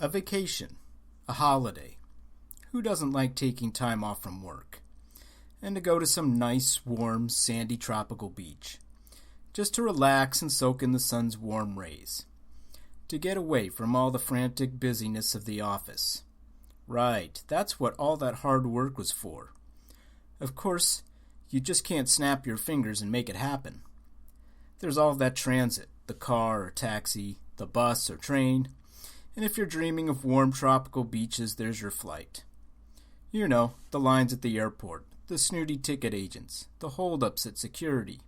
A vacation, a holiday. Who doesn't like taking time off from work? And to go to some nice, warm, sandy tropical beach. Just to relax and soak in the sun's warm rays. To get away from all the frantic busyness of the office. Right, that's what all that hard work was for. Of course, you just can't snap your fingers and make it happen. There's all that transit, the car or taxi, the bus or train, and if you're dreaming of warm tropical beaches, there's your flight. You know, the lines at the airport, the snooty ticket agents, the holdups at security,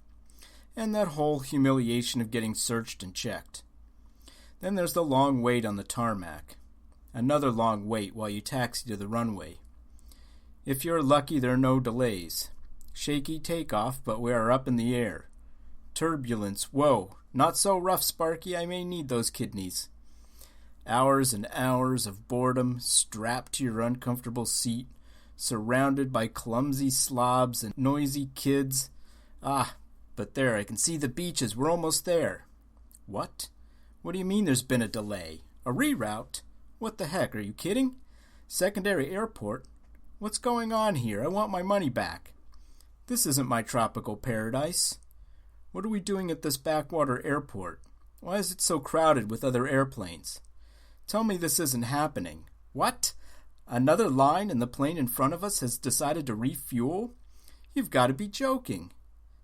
and that whole humiliation of getting searched and checked. Then there's the long wait on the tarmac. Another long wait while you taxi to the runway. If you're lucky, there are no delays. Shaky takeoff, but we are up in the air. Turbulence, whoa, not so rough, Sparky, I may need those kidneys. Hours and hours of boredom, strapped to your uncomfortable seat, surrounded by clumsy slobs and noisy kids. But there, I can see the beaches, we're almost there. What? What do you mean there's been a delay? A reroute? What the heck, are you kidding? Secondary airport? What's going on here? I want my money back. This isn't my tropical paradise. What are we doing at this backwater airport? Why is it so crowded with other airplanes? Tell me this isn't happening. What? Another line and the plane in front of us has decided to refuel? You've got to be joking.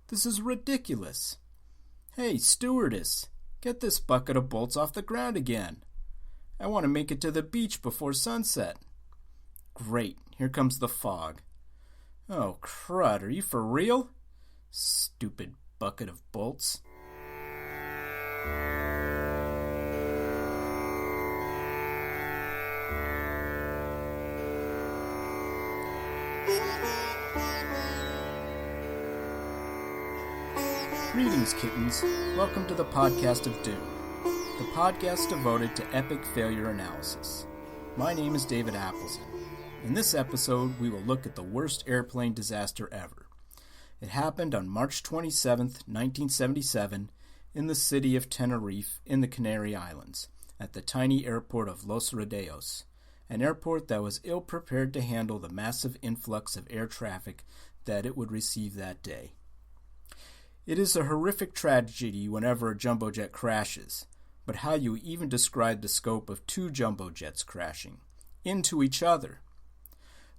This is ridiculous. Hey, stewardess, get this bucket of bolts off the ground again. I want to make it to the beach before sunset. Great, here comes the fog. Oh, crud, are you for real? Stupid bucket of bolts. Greetings, kittens. Welcome to the podcast of Doom, the podcast devoted to epic failure analysis. My name is David Appleson. In this episode, we will look at the worst airplane disaster ever. It happened on March 27, 1977, in the city of Tenerife in the Canary Islands, at the tiny airport of Los Rodeos, an airport that was ill-prepared to handle the massive influx of air traffic that it would receive that day. It is a horrific tragedy whenever a jumbo jet crashes, but how you even describe the scope of two jumbo jets crashing into each other?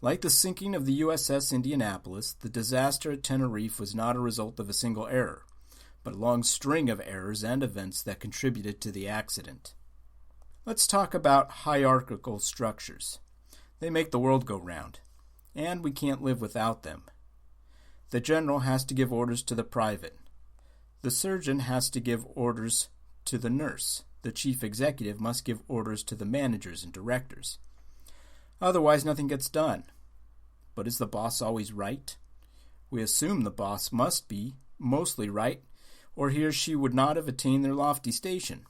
Like the sinking of the USS Indianapolis, the disaster at Tenerife was not a result of a single error, but a long string of errors and events that contributed to the accident. Let's talk about hierarchical structures. They make the world go round, and we can't live without them. The general has to give orders to the private. The surgeon has to give orders to the nurse. The chief executive must give orders to the managers and directors. Otherwise, nothing gets done. But is the boss always right? We assume the boss must be mostly right, or he or she would not have attained their lofty station.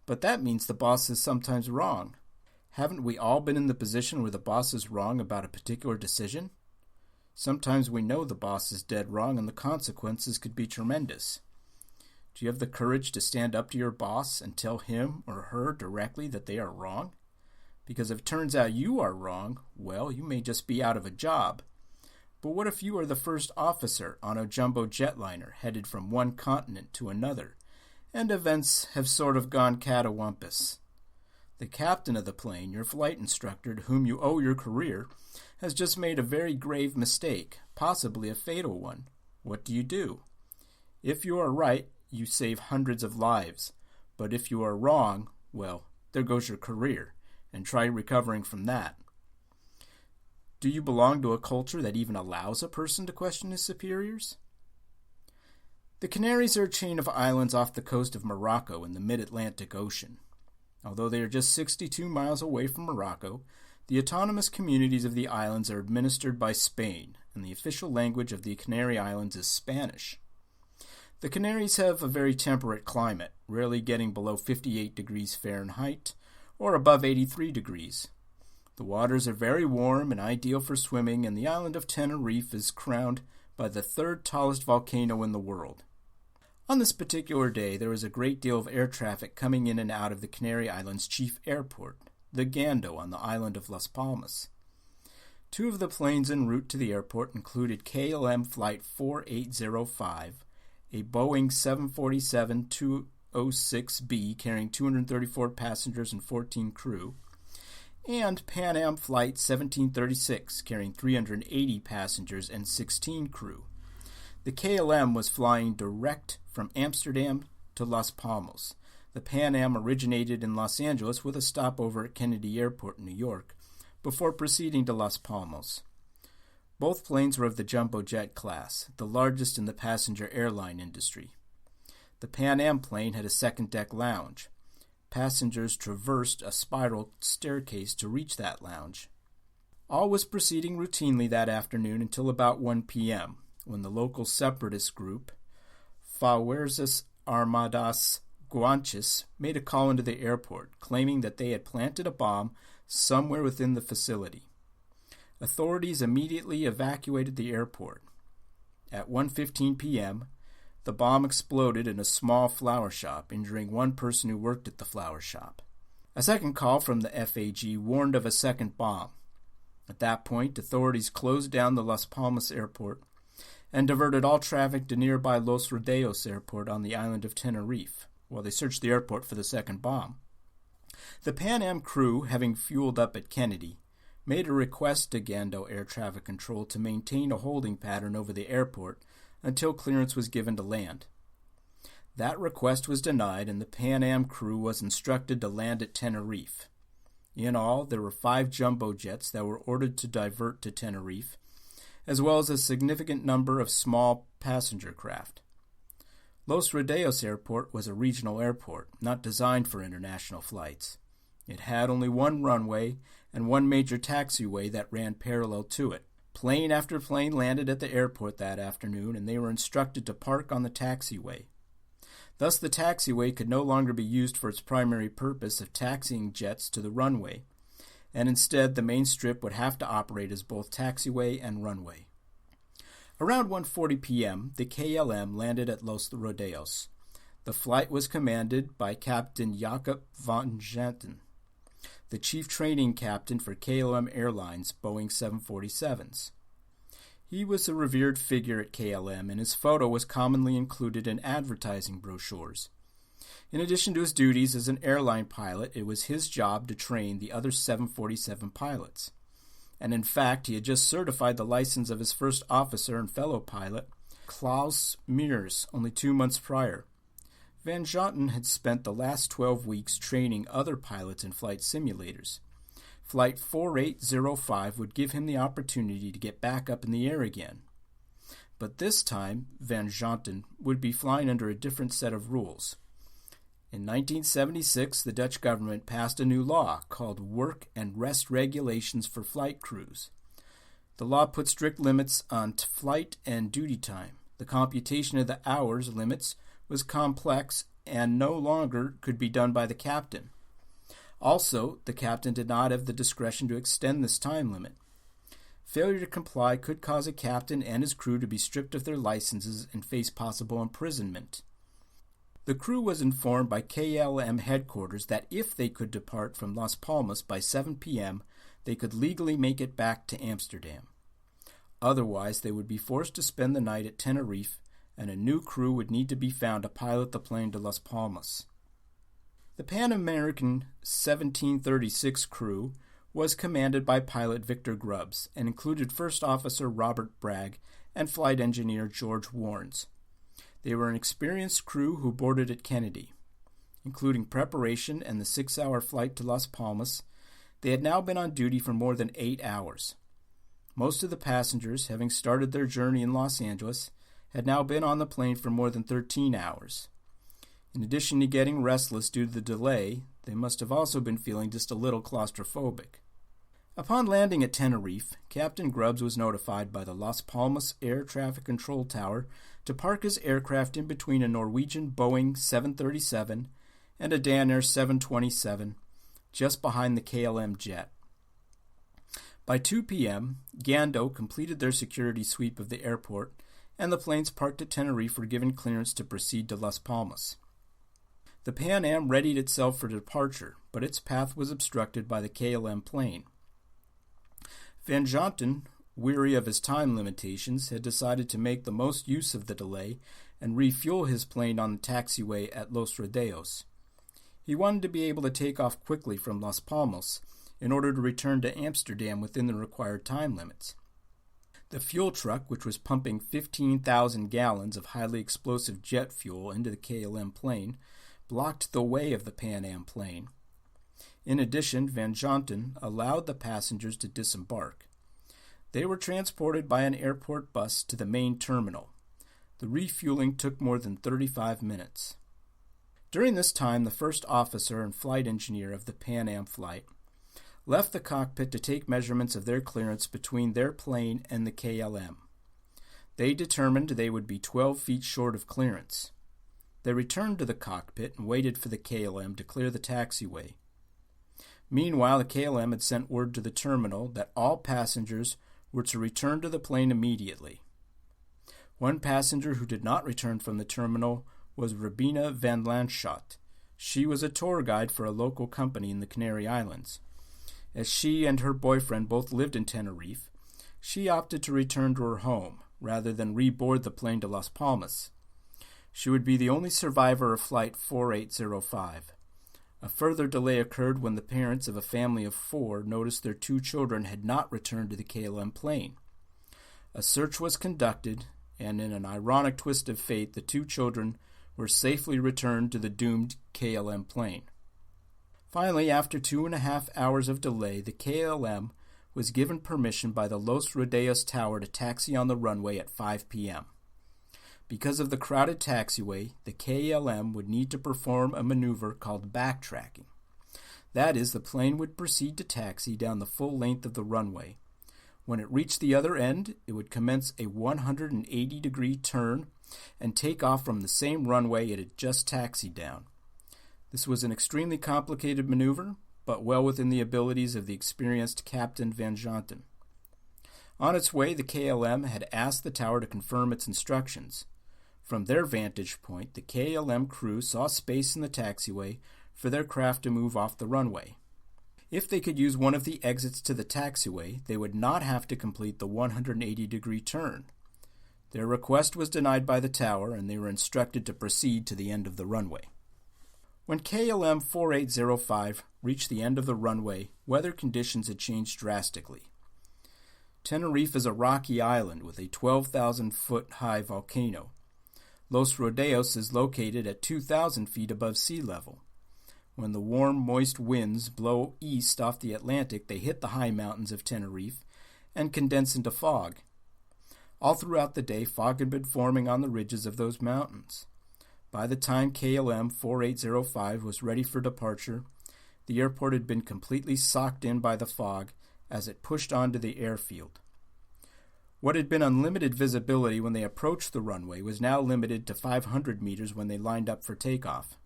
But that means the boss is sometimes wrong. Haven't we all been in the position where the boss is wrong about a particular decision? Sometimes we know the boss is dead wrong and the consequences could be tremendous. Do you have the courage to stand up to your boss and tell him or her directly that they are wrong? Because if it turns out you are wrong, well, you may just be out of a job. But what if you are the first officer on a jumbo jetliner headed from one continent to another, and events have sort of gone catawampus? The captain of the plane, your flight instructor to whom you owe your career, has just made a very grave mistake, possibly a fatal one. What do? If you are right, you save hundreds of lives. But if you are wrong, well, there goes your career, and try recovering from that. Do you belong to a culture that even allows a person to question his superiors? The Canaries are a chain of islands off the coast of Morocco in the mid-Atlantic Ocean. Although they are just 62 miles away from Morocco, the autonomous communities of the islands are administered by Spain, and the official language of the Canary Islands is Spanish. The Canaries have a very temperate climate, rarely getting below 58 degrees Fahrenheit, or above 83 degrees. The waters are very warm and ideal for swimming, and the island of Tenerife is crowned by the third tallest volcano in the world. On this particular day, there was a great deal of air traffic coming in and out of the Canary Islands chief airport, the Gando on the island of Las Palmas. Two of the planes en route to the airport included KLM Flight 4805, a Boeing 747-206B carrying 234 passengers and 14 crew, and Pan Am Flight 1736 carrying 380 passengers and 16 crew. The KLM was flying direct from Amsterdam to Las Palmas. The Pan Am originated in Los Angeles with a stopover at Kennedy Airport in New York before proceeding to Las Palmas. Both planes were of the jumbo jet class, the largest in the passenger airline industry. The Pan Am plane had a second-deck lounge. Passengers traversed a spiral staircase to reach that lounge. All was proceeding routinely that afternoon until about 1 p.m., when the local separatist group, Fuerzas Armadas Guanches, made a call into the airport, claiming that they had planted a bomb somewhere within the facility. Authorities immediately evacuated the airport. At 1:15 p.m., the bomb exploded in a small flower shop, injuring one person who worked at the flower shop. A second call from the FAG warned of a second bomb. At that point, authorities closed down the Las Palmas airport and diverted all traffic to nearby Los Rodeos airport on the island of Tenerife, while they searched the airport for the second bomb. The Pan Am crew, having fueled up at Kennedy, made a request to Gando Air Traffic Control to maintain a holding pattern over the airport until clearance was given to land. That request was denied, and the Pan Am crew was instructed to land at Tenerife. In all, there were 5 jumbo jets that were ordered to divert to Tenerife, as well as a significant number of small passenger craft. Los Rodeos Airport was a regional airport, not designed for international flights. It had only one runway and one major taxiway that ran parallel to it. Plane after plane landed at the airport that afternoon, and they were instructed to park on the taxiway. Thus, the taxiway could no longer be used for its primary purpose of taxiing jets to the runway, and instead the main strip would have to operate as both taxiway and runway. Around 1:40 p.m., the KLM landed at Los Rodeos. The flight was commanded by Captain Jacob van Janten, the chief training captain for KLM Airlines Boeing 747s. He was a revered figure at KLM, and his photo was commonly included in advertising brochures. In addition to his duties as an airline pilot, it was his job to train the other 747 pilots. And in fact, he had just certified the license of his first officer and fellow pilot, Klaus Mears, only 2 months prior. Van Janten had spent the last 12 weeks training other pilots in flight simulators. Flight 4805 would give him the opportunity to get back up in the air again. But this time, Van Janten would be flying under a different set of rules. In 1976, the Dutch government passed a new law called Work and Rest Regulations for Flight Crews. The law put strict limits on flight and duty time. The computation of the hours limits was complex and no longer could be done by the captain. Also, the captain did not have the discretion to extend this time limit. Failure to comply could cause a captain and his crew to be stripped of their licenses and face possible imprisonment. The crew was informed by KLM headquarters that if they could depart from Las Palmas by 7 p.m., they could legally make it back to Amsterdam. Otherwise, they would be forced to spend the night at Tenerife, and a new crew would need to be found to pilot the plane to Las Palmas. The Pan American 1736 crew was commanded by pilot Victor Grubbs and included First Officer Robert Bragg and Flight Engineer George Warnes. They were an experienced crew who boarded at Kennedy. Including preparation and the 6-hour flight to Las Palmas, they had now been on duty for more than 8 hours. Most of the passengers, having started their journey in Los Angeles, had now been on the plane for more than 13 hours. In addition to getting restless due to the delay, they must have also been feeling just a little claustrophobic. Upon landing at Tenerife, Captain Grubbs was notified by the Las Palmas Air Traffic Control Tower to park his aircraft in between a Norwegian Boeing 737 and a Danair 727, just behind the KLM jet. By 2 p.m., Gando completed their security sweep of the airport, and the planes parked at Tenerife were given clearance to proceed to Las Palmas. The Pan Am readied itself for departure, but its path was obstructed by the KLM plane. Van Jonten, weary of his time limitations, had decided to make the most use of the delay and refuel his plane on the taxiway at Los Rodeos. He wanted to be able to take off quickly from Las Palmas in order to return to Amsterdam within the required time limits. The fuel truck, which was pumping 15,000 gallons of highly explosive jet fuel into the KLM plane, blocked the way of the Pan Am plane. In addition, Van Jonten allowed the passengers to disembark. They were transported by an airport bus to the main terminal. The refueling took more than 35 minutes. During this time, the first officer and flight engineer of the Pan Am flight left the cockpit to take measurements of their clearance between their plane and the KLM. They determined they would be 12 feet short of clearance. They returned to the cockpit and waited for the KLM to clear the taxiway. Meanwhile, the KLM had sent word to the terminal that all passengers were to return to the plane immediately. One passenger who did not return from the terminal was Rabina van Landschot. She was a tour guide for a local company in the Canary Islands. As she and her boyfriend both lived in Tenerife, she opted to return to her home rather than reboard the plane to Las Palmas. She would be the only survivor of Flight 4805. A further delay occurred when the parents of a family of 4 noticed their 2 children had not returned to the KLM plane. A search was conducted, and in an ironic twist of fate, the 2 children were safely returned to the doomed KLM plane. Finally, after 2.5 hours of delay, the KLM was given permission by the Los Rodeos Tower to taxi on the runway at 5 p.m. Because of the crowded taxiway, the KLM would need to perform a maneuver called backtracking. That is, the plane would proceed to taxi down the full length of the runway. When it reached the other end, it would commence a 180-degree turn and take off from the same runway it had just taxied down. This was an extremely complicated maneuver, but well within the abilities of the experienced Captain Van Jonten. On its way, the KLM had asked the tower to confirm its instructions. From their vantage point, the KLM crew saw space in the taxiway for their craft to move off the runway. If they could use one of the exits to the taxiway, they would not have to complete the 180-degree turn. Their request was denied by the tower, and they were instructed to proceed to the end of the runway. When KLM 4805 reached the end of the runway, weather conditions had changed drastically. Tenerife is a rocky island with a 12,000-foot-high volcano. Los Rodeos is located at 2,000 feet above sea level. When the warm, moist winds blow east off the Atlantic, they hit the high mountains of Tenerife and condense into fog. All throughout the day, fog had been forming on the ridges of those mountains. By the time KLM 4805 was ready for departure, the airport had been completely socked in by the fog as it pushed onto the airfield. What had been unlimited visibility when they approached the runway was now limited to 500 meters when they lined up for takeoff.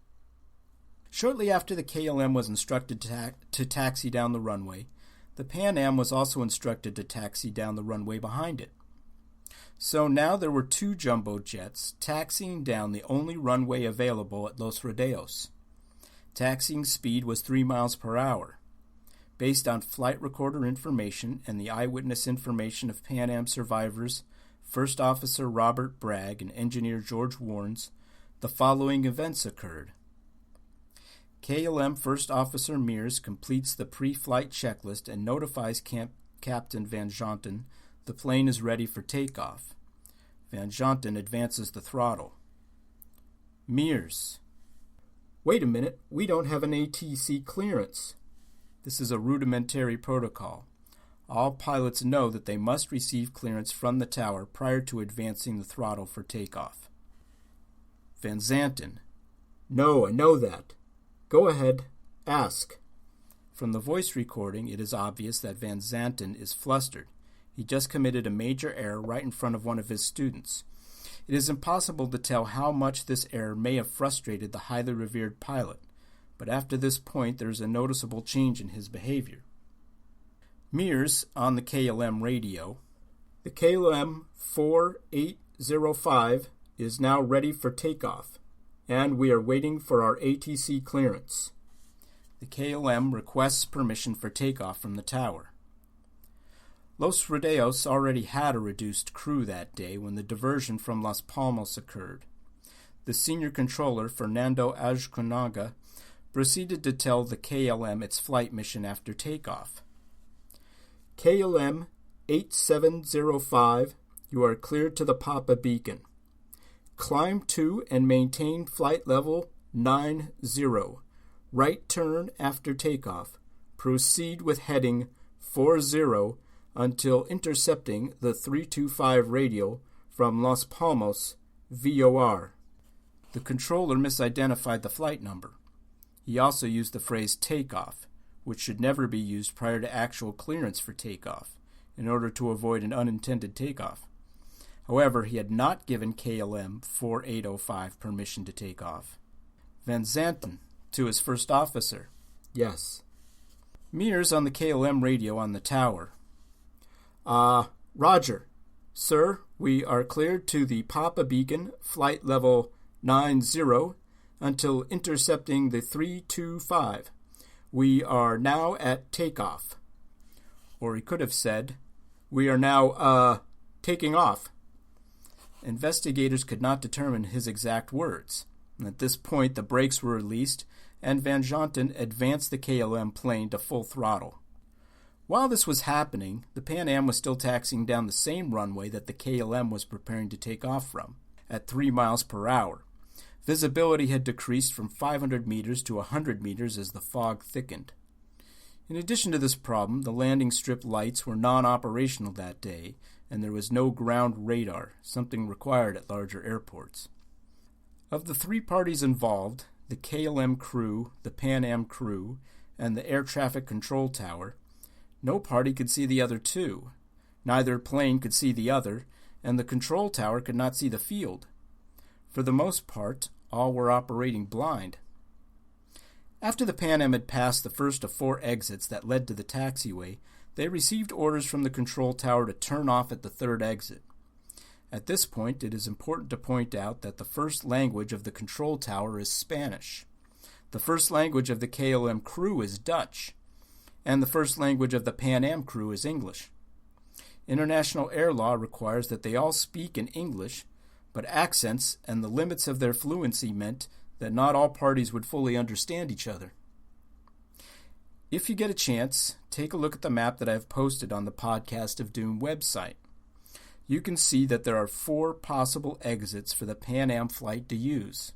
Shortly after the KLM was instructed to taxi down the runway, the Pan Am was also instructed to taxi down the runway behind it. So now there were 2 jumbo jets taxiing down the only runway available at Los Rodeos. Taxiing speed was 3 miles per hour. Based on flight recorder information and the eyewitness information of Pan Am survivors, First Officer Robert Bragg and Engineer George Warnes, the following events occurred. KLM First Officer Mears completes the pre-flight checklist and notifies Captain Van Jonten the plane is ready for takeoff. Van Jonten advances the throttle. Mears: "Wait a minute, we don't have an ATC clearance." This is a rudimentary protocol. All pilots know that they must receive clearance from the tower prior to advancing the throttle for takeoff. Van Zanten: "No, I know that. Go ahead, ask." From the voice recording, it is obvious that Van Zanten is flustered. He just committed a major error right in front of one of his students. It is impossible to tell how much this error may have frustrated the highly revered pilot, but after this point there is a noticeable change in his behavior. Mears, on the KLM radio: "The KLM 4805 is now ready for takeoff. and we are waiting for our ATC clearance. The KLM requests permission for takeoff from the tower. Los Rodeos already had a reduced crew that day when the diversion from Las Palmas occurred. The senior controller, Fernando Azcunaga, proceeded to tell the KLM its flight mission after takeoff. KLM 8705, you are cleared to the Papa Beacon. Climb to and maintain flight level 90. Right turn after takeoff. Proceed with heading 40 until intercepting the 325 radial from Las Palmas, VOR. The controller misidentified the flight number. He also used the phrase takeoff, which should never be used prior to actual clearance for takeoff, in order to avoid an unintended takeoff. However, he had not given KLM 4805 permission to take off. Van Zanten, to his first officer. Yes. Mears on the KLM radio on the tower. Roger. Sir, we are cleared to the Papa Beacon, flight level 90, until intercepting the 325. We are now at takeoff. Or he could have said, we are now, taking off. Investigators could not determine his exact words. At this point, the brakes were released, and Van Zanten advanced the KLM plane to full throttle. While this was happening, the Pan Am was still taxiing down the same runway that the KLM was preparing to take off from, at 3 miles per hour. Visibility had decreased from 500 meters to 100 meters as the fog thickened. In addition to this problem, the landing strip lights were non-operational that day, and there was no ground radar, something required at larger airports. Of the 3 parties involved, the KLM crew, the Pan Am crew, and the air traffic control tower, no party could see the other 2. Neither plane could see the other, and the control tower could not see the field. For the most part, all were operating blind. After the Pan Am had passed the first of 4 exits that led to the taxiway, they received orders from the control tower to turn off at the 3rd exit. At this point, it is important to point out that the first language of the control tower is Spanish. The first language of the KLM crew is Dutch, and the first language of the Pan Am crew is English. International air law requires that they all speak in English, but accents and the limits of their fluency meant that not all parties would fully understand each other. If you get a chance, take a look at the map that I have posted on the Podcast of Doom website. You can see that there are 4 possible exits for the Pan Am flight to use.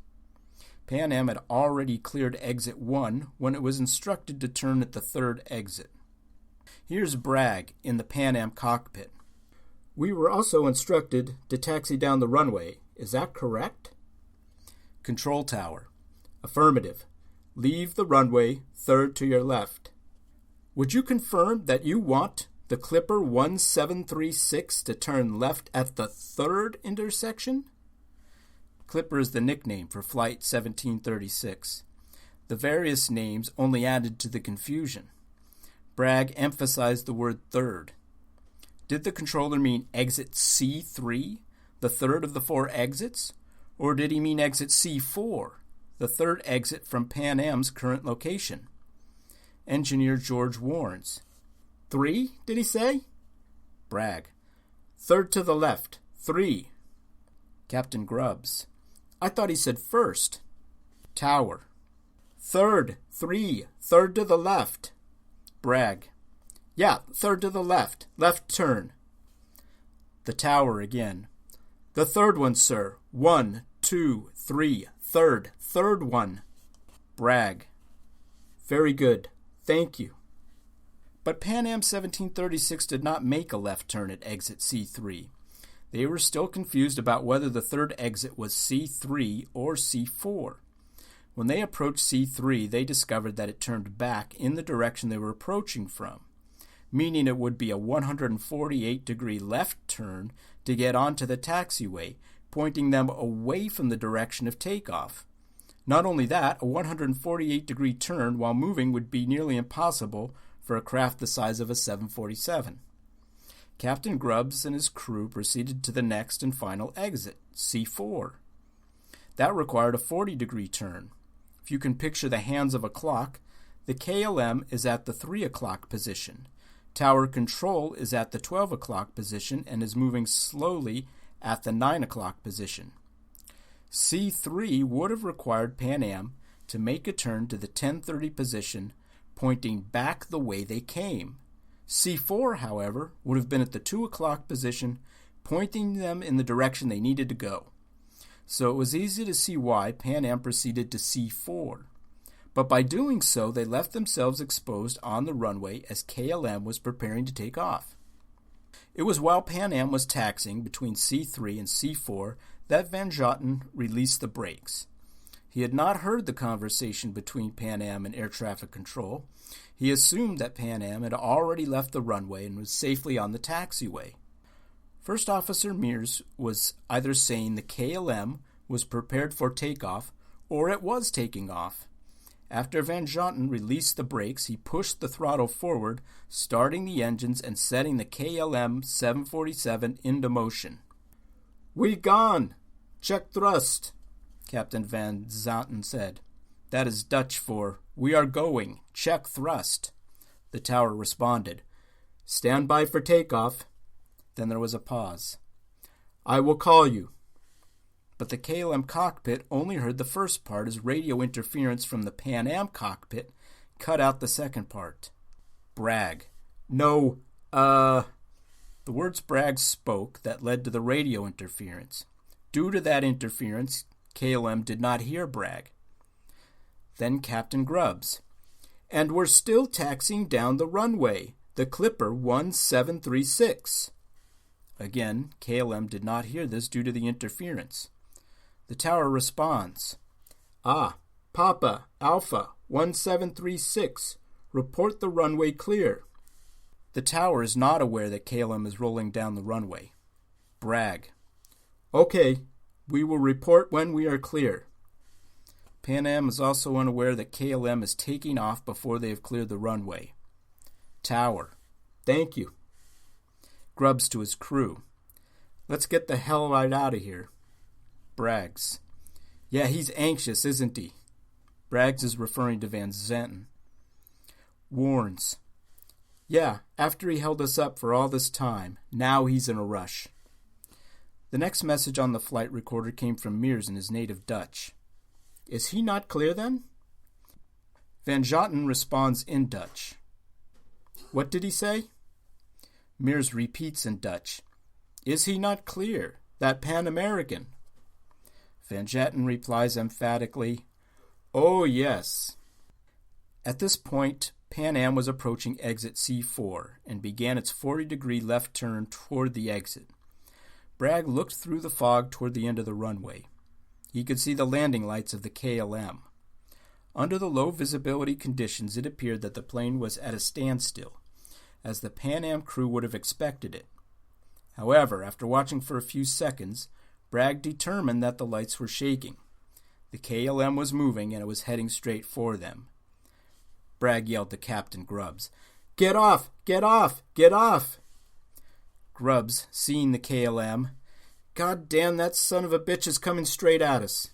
Pan Am had already cleared exit 1 when it was instructed to turn at the 3rd exit. Here's Bragg in the Pan Am cockpit. We were also instructed to taxi down the runway. Is that correct? Control tower. Affirmative. Leave the runway 3rd to your left. Would you confirm that you want the Clipper 1736 to turn left at the 3rd intersection? Clipper is the nickname for Flight 1736. The various names only added to the confusion. Bragg emphasized the word 3rd. Did the controller mean exit C3, the 3rd of the 4 exits? Or did he mean exit C4, the 3rd exit from Pan Am's current location? Engineer George warns. 3, did he say? Bragg. 3rd to the left. 3. Captain Grubbs. I thought he said 1st. Tower. 3rd. 3. 3rd to the left. Bragg. Yeah, 3rd to the left. Left turn. The tower again. The 3rd one, sir. 1, 2, 3. 3rd. 3rd one. Bragg. Very good. Thank you. But Pan Am 1736 did not make a left turn at exit C3. They were still confused about whether the 3rd exit was C3 or C4. When they approached C3, they discovered that it turned back in the direction they were approaching from, meaning it would be a 148-degree left turn to get onto the taxiway, pointing them away from the direction of takeoff. Not only that, a 148-degree turn while moving would be nearly impossible for a craft the size of a 747. Captain Grubbs and his crew proceeded to the next and final exit, C4. That required a 40-degree turn. If you can picture the hands of a clock, the KLM is at the 3 o'clock position. Tower control is at the 12 o'clock position and is moving slowly at the 9 o'clock position. C3 would have required Pan Am to make a turn to the 10:30 position, pointing back the way they came. C4, however, would have been at the 2 o'clock position, pointing them in the direction they needed to go. So it was easy to see why Pan Am proceeded to C4. But by doing so, they left themselves exposed on the runway as KLM was preparing to take off. It was while Pan Am was taxiing between C3 and C4 that Van Jotten released the brakes. He had not heard the conversation between Pan Am and air traffic control. He assumed that Pan Am had already left the runway and was safely on the taxiway. First Officer Mears was either saying the KLM was prepared for takeoff or it was taking off. After Van Jotten released the brakes, he pushed the throttle forward, starting the engines and setting the KLM 747 into motion. "We gone! Check thrust," Captain Van Jotten said. "That is Dutch for, 'We are going. Check thrust.'" The tower responded, "Stand by for takeoff." Then there was a pause. "I will call you." But the KLM cockpit only heard the first part as radio interference from the Pan Am cockpit cut out the second part. "Bragg. No, The words Bragg spoke that led to the radio interference. Due to that interference, KLM did not hear Bragg. Then Captain Grubbs. "And we're still taxiing down the runway, the Clipper 1736. Again, KLM did not hear this due to the interference. The tower responds, Papa, Alpha, 1736, report the runway clear." The tower is not aware that KLM is rolling down the runway. Bragg. "Okay, we will report when we are clear." Pan Am is also unaware that KLM is taking off before they have cleared the runway. Tower. "Thank you." Grubbs to his crew. "Let's get the hell right out of here." Braggs. "Yeah, he's anxious, isn't he?" Braggs is referring to Van Jotten. Warns. "Yeah, after he held us up for all this time, now he's in a rush." The next message on the flight recorder came from Mears in his native Dutch. "Is he not clear then?" Van Jotten responds in Dutch. "What did he say?" Mears repeats in Dutch. "Is he not clear? That Pan-American?" Van Jotten replies emphatically, "Oh, yes." At this point, Pan Am was approaching exit C4 and began its 40-degree left turn toward the exit. Bragg looked through the fog toward the end of the runway. He could see the landing lights of the KLM. Under the low visibility conditions, it appeared that the plane was at a standstill, as the Pan Am crew would have expected it. However, after watching for a few seconds, Bragg determined that the lights were shaking. The KLM was moving and it was heading straight for them. Bragg yelled to Captain Grubbs, "Get off! Get off! Get off!" Grubbs, seeing the KLM, "God damn, that son of a bitch is coming straight at us."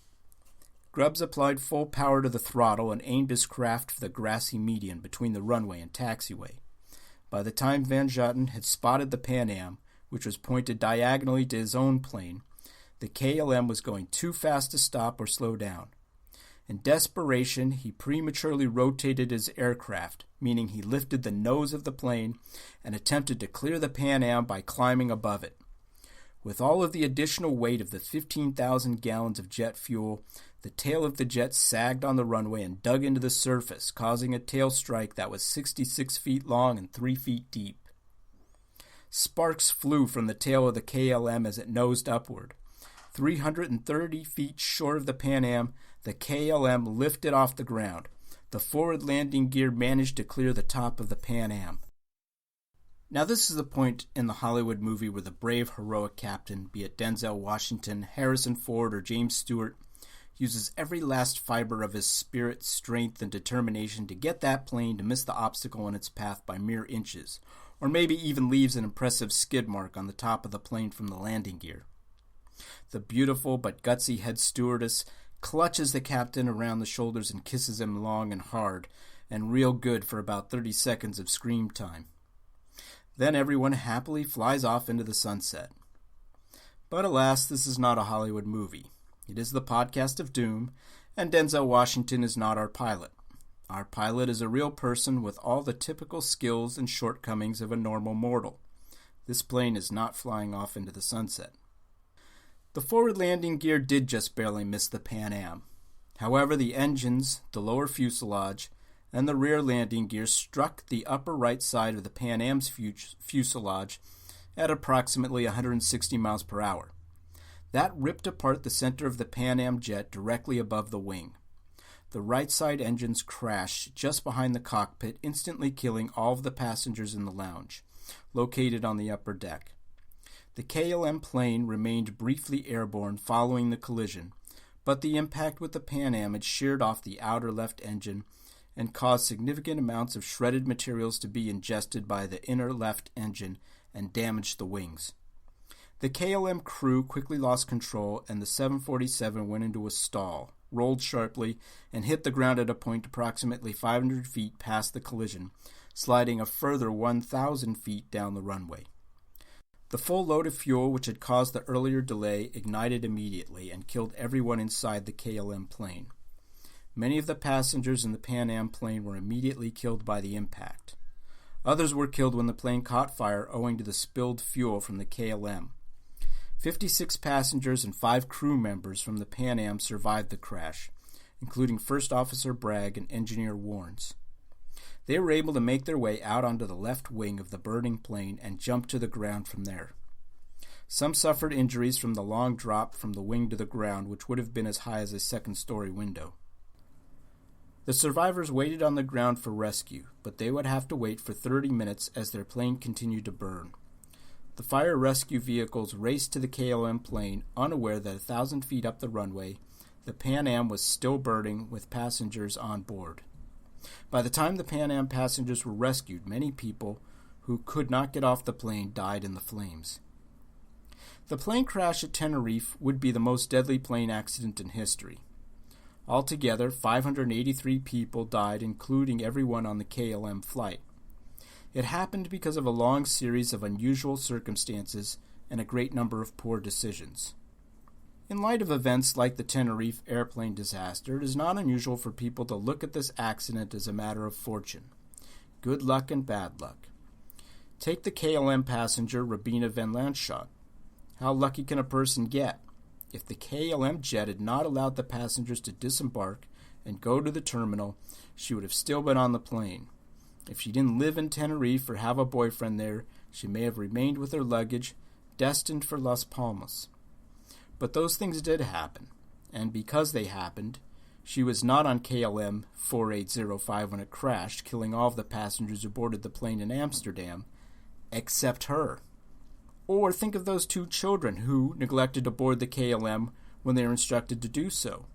Grubbs applied full power to the throttle and aimed his craft for the grassy median between the runway and taxiway. By the time Van Jotten had spotted the Pan Am, which was pointed diagonally to his own plane, the KLM was going too fast to stop or slow down. In desperation, he prematurely rotated his aircraft, meaning he lifted the nose of the plane and attempted to clear the Pan Am by climbing above it. With all of the additional weight of the 15,000 gallons of jet fuel, the tail of the jet sagged on the runway and dug into the surface, causing a tail strike that was 66 feet long and 3 feet deep. Sparks flew from the tail of the KLM as it nosed upward. 330 feet short of the Pan Am, the KLM lifted off the ground. The forward landing gear managed to clear the top of the Pan Am. Now this is the point in the Hollywood movie where the brave, heroic captain, be it Denzel Washington, Harrison Ford, or James Stewart, uses every last fiber of his spirit, strength, and determination to get that plane to miss the obstacle in its path by mere inches, or maybe even leaves an impressive skid mark on the top of the plane from the landing gear. The beautiful but gutsy head stewardess clutches the captain around the shoulders and kisses him long and hard, and real good for about 30 seconds of scream time. Then everyone happily flies off into the sunset. But alas, this is not a Hollywood movie. It is the podcast of doom, and Denzel Washington is not our pilot. Our pilot is a real person with all the typical skills and shortcomings of a normal mortal. This plane is not flying off into the sunset. The forward landing gear did just barely miss the Pan Am. However, the engines, the lower fuselage, and the rear landing gear struck the upper right side of the Pan Am's fuselage at approximately 160 miles per hour. That ripped apart the center of the Pan Am jet directly above the wing. The right side engines crashed just behind the cockpit, instantly killing all of the passengers in the lounge, located on the upper deck. The KLM plane remained briefly airborne following the collision, but the impact with the Pan Am had sheared off the outer left engine and caused significant amounts of shredded materials to be ingested by the inner left engine and damaged the wings. The KLM crew quickly lost control, and the 747 went into a stall, rolled sharply, and hit the ground at a point approximately 500 feet past the collision, sliding a further 1,000 feet down the runway. The full load of fuel which had caused the earlier delay ignited immediately and killed everyone inside the KLM plane. Many of the passengers in the Pan Am plane were immediately killed by the impact. Others were killed when the plane caught fire owing to the spilled fuel from the KLM. 56 passengers and 5 crew members from the Pan Am survived the crash, including First Officer Bragg and Engineer Warnes. They were able to make their way out onto the left wing of the burning plane and jump to the ground from there. Some suffered injuries from the long drop from the wing to the ground, which would have been as high as a second-story window. The survivors waited on the ground for rescue, but they would have to wait for 30 minutes as their plane continued to burn. The fire rescue vehicles raced to the KLM plane, unaware that 1,000 feet up the runway, the Pan Am was still burning with passengers on board. By the time the Pan Am passengers were rescued, many people who could not get off the plane died in the flames. The plane crash at Tenerife would be the most deadly plane accident in history. Altogether, 583 people died, including everyone on the KLM flight. It happened because of a long series of unusual circumstances and a great number of poor decisions. In light of events like the Tenerife airplane disaster, it is not unusual for people to look at this accident as a matter of fortune. Good luck and bad luck. Take the KLM passenger Rabina van Landschot. How lucky can a person get? If the KLM jet had not allowed the passengers to disembark and go to the terminal, she would have still been on the plane. If she didn't live in Tenerife or have a boyfriend there, she may have remained with her luggage, destined for Las Palmas. But those things did happen, and because they happened, she was not on KLM 4805 when it crashed, killing all of the passengers who boarded the plane in Amsterdam, except her. Or think of those 2 children who neglected to board the KLM when they were instructed to do so.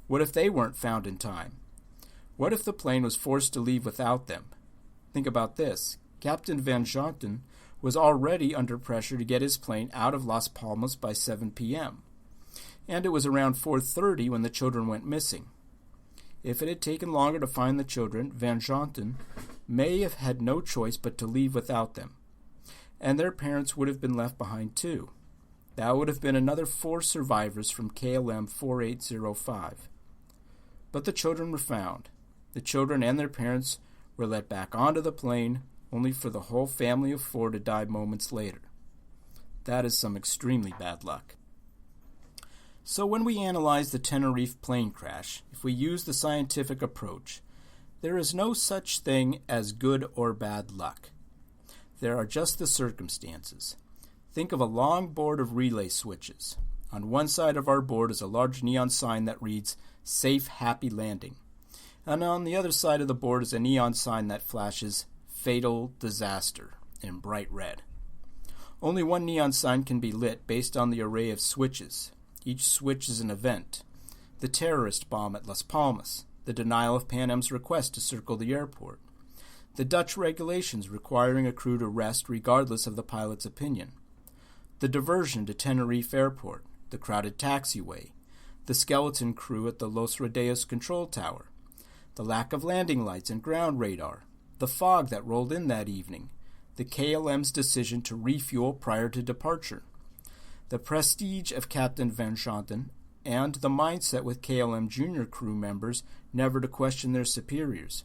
What if they weren't found in time? What if the plane was forced to leave without them? Think about this. Captain Van Jonten was already under pressure to get his plane out of Las Palmas by 7 p.m., and it was around 4:30 when the children went missing. If it had taken longer to find the children, Van Jonten may have had no choice but to leave without them, and their parents would have been left behind too. That would have been another 4 survivors from KLM 4805. But the children were found. The children and their parents were let back onto the plane, only for the whole family of 4 to die moments later. That is some extremely bad luck. So when we analyze the Tenerife plane crash, if we use the scientific approach, there is no such thing as good or bad luck. There are just the circumstances. Think of a long board of relay switches. On one side of our board is a large neon sign that reads, "Safe, Happy Landing." And on the other side of the board is a neon sign that flashes, "Fatal Disaster," in bright red. Only one neon sign can be lit based on the array of switches. Each switch is an event. The terrorist bomb at Las Palmas, the denial of Pan Am's request to circle the airport, the Dutch regulations requiring a crew to rest regardless of the pilot's opinion, the diversion to Tenerife Airport, the crowded taxiway, the skeleton crew at the Los Rodeos control tower, the lack of landing lights and ground radar, the fog that rolled in that evening, the KLM's decision to refuel prior to departure, the prestige of Captain Van Schonten, and the mindset with KLM junior crew members never to question their superiors,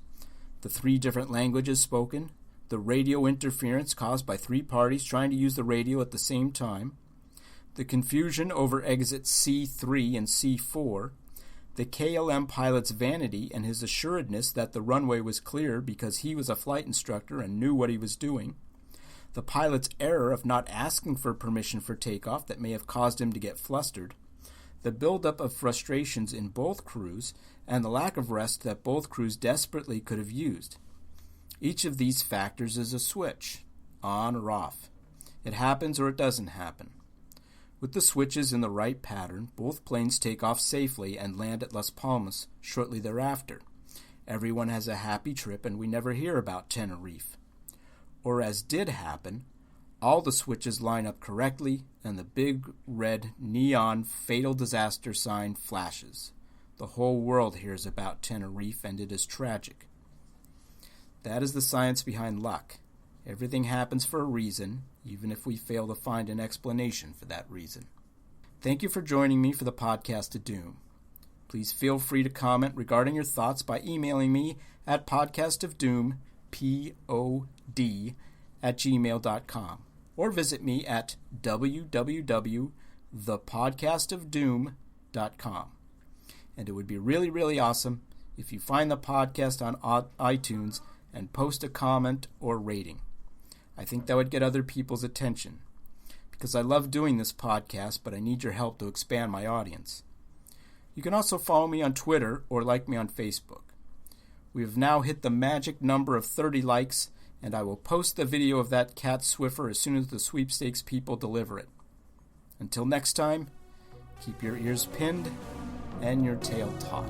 the 3 different languages spoken, the radio interference caused by 3 parties trying to use the radio at the same time, the confusion over exits C3 and C4, the KLM pilot's vanity and his assuredness that the runway was clear because he was a flight instructor and knew what he was doing, the pilot's error of not asking for permission for takeoff that may have caused him to get flustered, the buildup of frustrations in both crews, and the lack of rest that both crews desperately could have used. Each of these factors is a switch, on or off. It happens or it doesn't happen. With the switches in the right pattern, both planes take off safely and land at Las Palmas shortly thereafter. Everyone has a happy trip and we never hear about Tenerife. Or as did happen, all the switches line up correctly and the big red neon fatal disaster sign flashes. The whole world hears about Tenerife and it is tragic. That is the science behind luck. Everything happens for a reason, even if we fail to find an explanation for that reason. Thank you for joining me for the podcast of Doom. Please feel free to comment regarding your thoughts by emailing me at podcastofdoom, pod@gmail.com, or visit me at www.thepodcastofdoom.com. And it would be really, really awesome if you find the podcast on iTunes and post a comment or rating. I think that would get other people's attention, because I love doing this podcast, but I need your help to expand my audience. You can also follow me on Twitter or like me on Facebook. We have now hit the magic number of 30 likes, and I will post the video of that cat Swiffer as soon as the sweepstakes people deliver it. Until next time, keep your ears pinned and your tail taut.